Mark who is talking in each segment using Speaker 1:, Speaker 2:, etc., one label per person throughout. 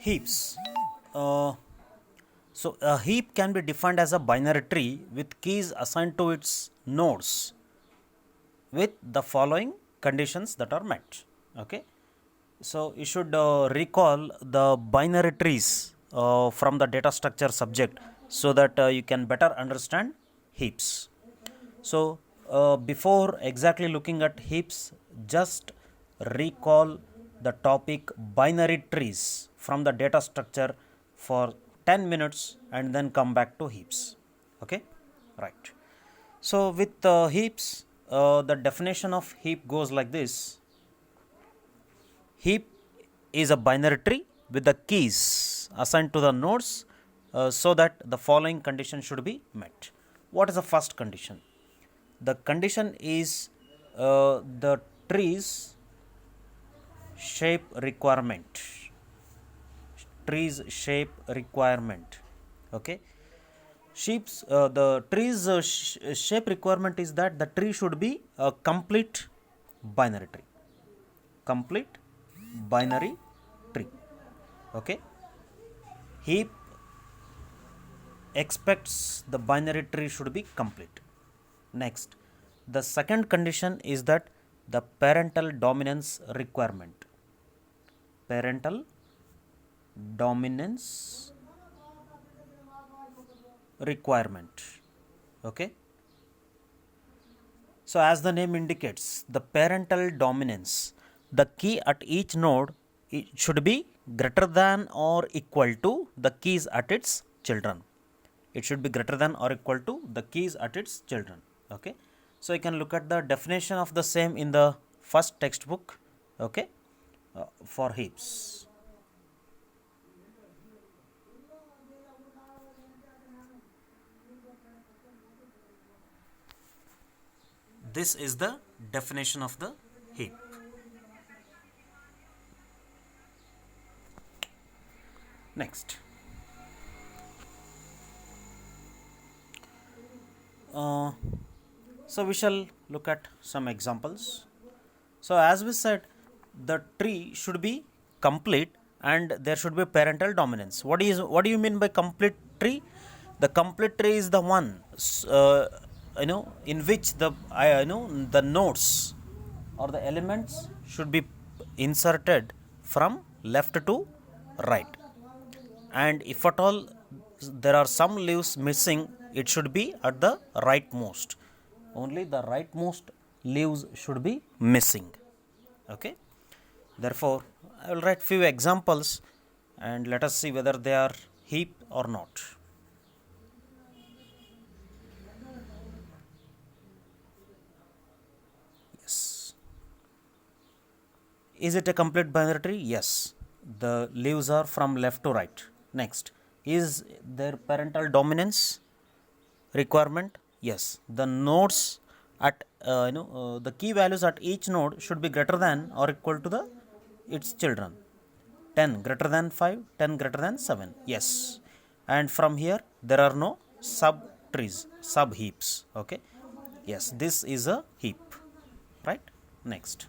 Speaker 1: Heaps. Uh, so a heap can be defined as a binary tree with keys assigned to its nodes with the following conditions that are met. Okay. So you should recall the binary trees from the data structure subject so that you can better understand heaps. So before exactly looking at heaps, just recall the topic binary trees from the data structure for 10 minutes and then come back to heaps. Okay, right. So with heaps, the definition of heap goes like this. Heap is a binary tree with the keys assigned to the nodes so that the following condition should be met. What is the first condition? The condition is the tree's shape requirement. Tree's shape requirement. Okay. The tree's shape requirement is that the tree should be a complete binary tree. Complete binary tree. Okay. Heap expects the binary tree should be complete. Next, the second condition is that the parental dominance requirement. Parental dominance requirement. Okay. So, as the name indicates, the parental dominance, the key at each node it should be greater than or equal to the keys at its children. It should be greater than or equal to the keys at its children. Okay. So, you can look at the definition of the same in the first textbook. Okay, for heaps. This is the definition of the heap. Next, so we shall look at some examples. So as we said, the tree should be complete and there should be parental dominance. What do you mean by complete tree? The complete tree is the one in which the nodes or the elements should be inserted from left to right, and if at all there are some leaves missing, it should be at the rightmost. Only the rightmost leaves should be missing. Okay. Therefore, I will write few examples and let us see whether they are heap or not. Yes. Is it a complete binary tree? Yes. The leaves are from left to right. Next, is there parental dominance requirement? Yes. The nodes at the key values at each node should be greater than or equal to the its children. 10 greater than 5, 10 greater than 7. Yes. And from here there are no sub trees, sub heaps. Okay. Yes, this is a heap. Right. Next.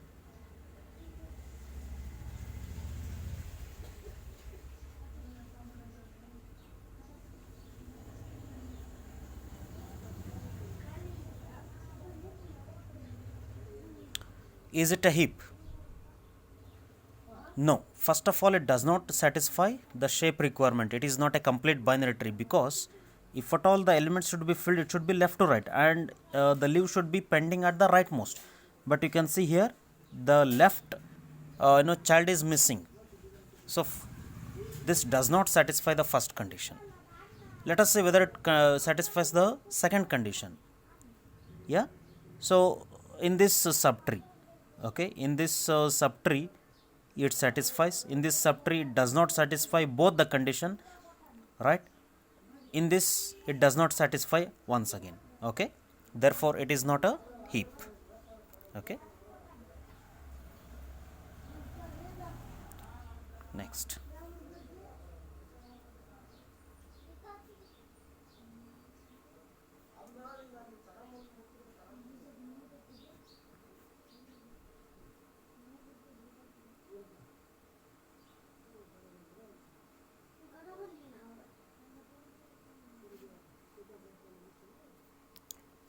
Speaker 1: Is it a heap? No. First of all, it does not satisfy the shape requirement. It is not a complete binary tree because if at all the elements should be filled, it should be left to right, and the leaf should be pending at the rightmost. But you can see here the left child is missing. So this does not satisfy the first condition. Let us see whether it satisfies the second condition. Yeah. So in this subtree, okay, in this subtree it satisfies. In this subtree it does not satisfy both the condition, right? In this it does not satisfy once again. Okay, therefore it is not a heap. Okay. Next,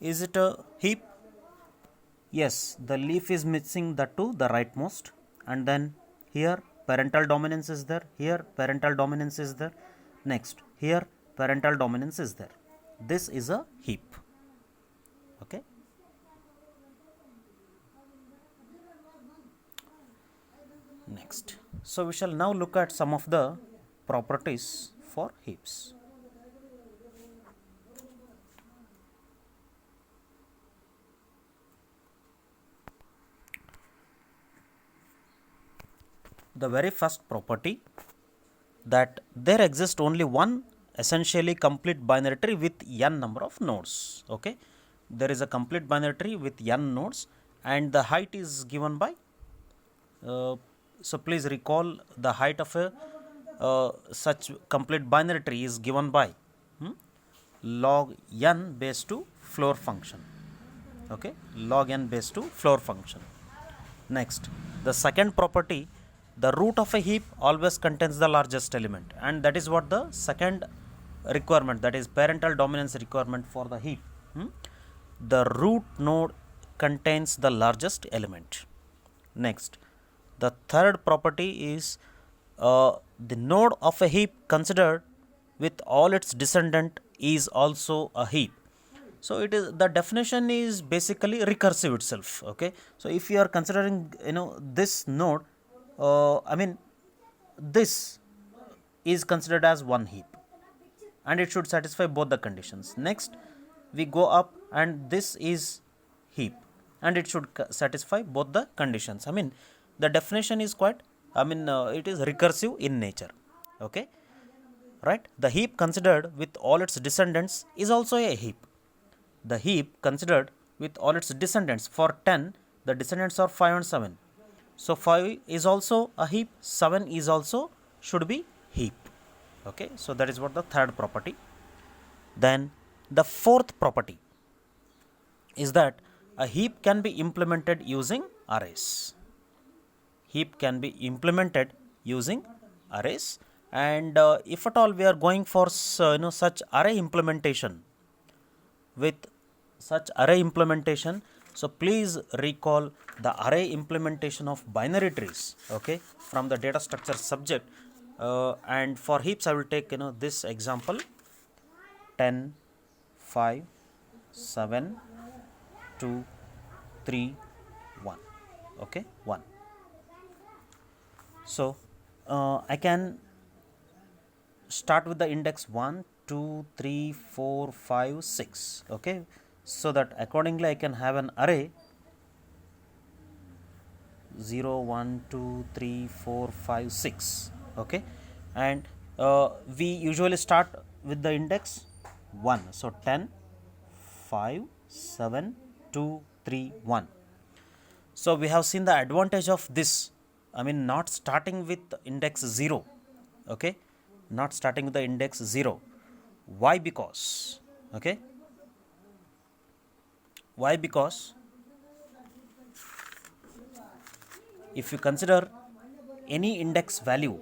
Speaker 1: Is it a heap? Yes, the leaf is missing the to the rightmost, and then here parental dominance is there, here parental dominance is there, next here parental dominance is there. This is a heap. Okay. Next, so we shall now look at some of the properties for heaps. The very first property, that there exists only one essentially complete binary tree with n number of nodes. Okay, there is a complete binary tree with n nodes, and the height is given by so please recall the height of a such complete binary tree is given by log n base to floor function. Okay, log n base to floor function. Next, the second property, the root of a heap always contains the largest element, and that is what the second requirement, that is parental dominance requirement for the heap. The root node contains the largest element. Next, the third property is the node of a heap considered with all its descendant is also a heap. So it is, the definition is basically recursive itself. Okay, so if you are considering this node, I mean this is considered as one heap, and it should satisfy both the conditions. Next, we go up, and this is heap, and it should satisfy both the conditions. I mean, the definition is quite, it is recursive in nature. Okay, right? The heap considered with all its descendants is also a heap. The heap considered with all its descendants, for 10 the descendants are 5 and 7, so 5 is also a heap, 7 is also should be heap. Okay, so that is what the third property. Then the fourth property is that a heap can be implemented using arrays. Heap can be implemented using arrays, and if at all we are going for such array implementation, with such array implementation, so please recall the array implementation of binary trees, okay, from the data structure subject. And for heaps I will take this example: 10, 5, 7, 2, 3, 1. Okay, 1. So I can start with the index 1, 2, 3, 4, 5, 6. Okay, so that accordingly I can have an array 0, 1, 2, 3, 4, 5, 6. Okay, and we usually start with the index 1. So 10, 5, 7, 2, 3, 1. So we have seen the advantage of this, not starting with index 0. Okay, not starting with the index 0. Why? Because, okay, why? Because if you consider any index value,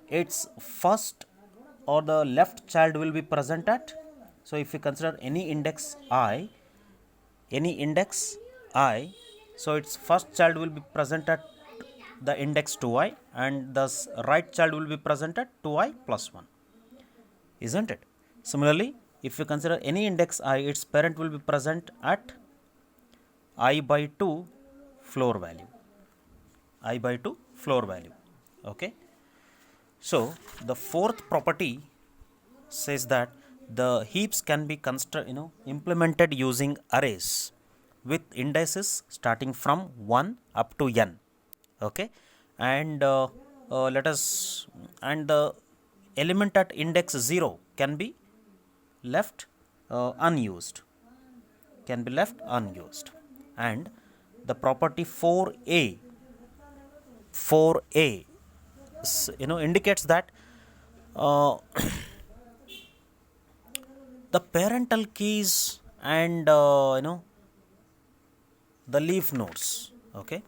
Speaker 1: its first or the left child will be present at. So if you consider any index I, so its first child will be present at the index 2i, and thus right child will be present at 2i plus 1, isn't it? Similarly, if you consider any index I, its parent will be present at I by 2 floor value, okay. So the fourth property says that the heaps can be implemented using arrays with indices starting from 1 up to n. Okay, and the element at index 0 can be left unused, and the property 4a indicates that the parental keys and the leaf nodes. Okay,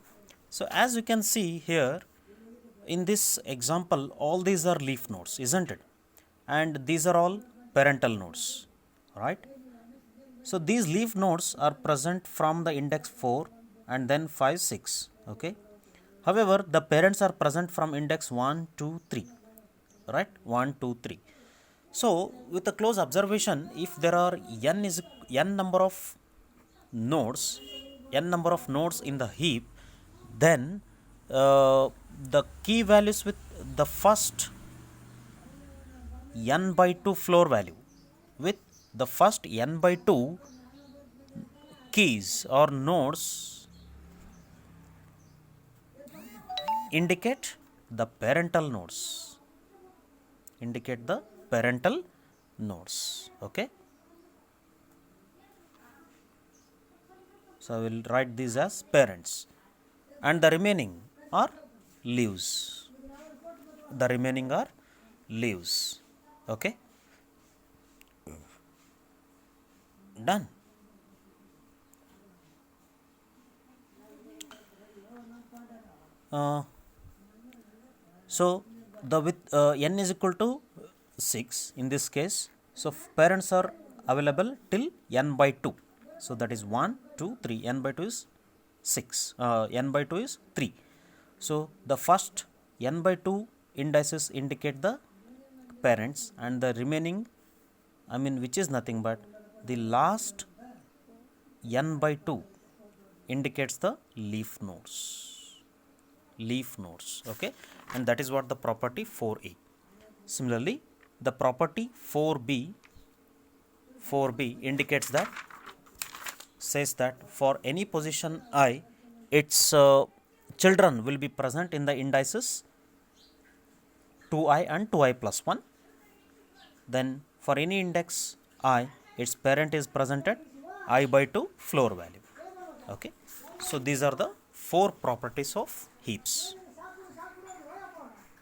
Speaker 1: so as you can see here in this example, all these are leaf nodes, isn't it? And these are all parental nodes. right? So these leaf nodes are present from the index 4 and then 5, 6. Okay. However, the parents are present from index 1, 2, 3. Right? 1, 2, 3. So with a close observation, if there are n number of nodes, in the heap, then the key values with the first n by 2 floor value, with the first n by 2 keys or nodes indicate the parental nodes. Okay. So I will write these as parents, and the remaining are leaves. Okay. Done. So the with n is equal to 6 in this case. So parents are available till n by 2. So that is 1, 2, 3. N by 2 is 6. N by 2 is 3. So the first n by 2 indices indicate the parents, and the remaining, which is nothing but the last n by 2 indicates the leaf nodes. Okay, and that is what the property 4a. Similarly, the property 4b indicates that, says that for any position I, its children will be present in the indices 2i and 2i plus 1. Then for any index I, its parent is present at I by 2 floor value. Okay, so these are the 4 properties of heaps.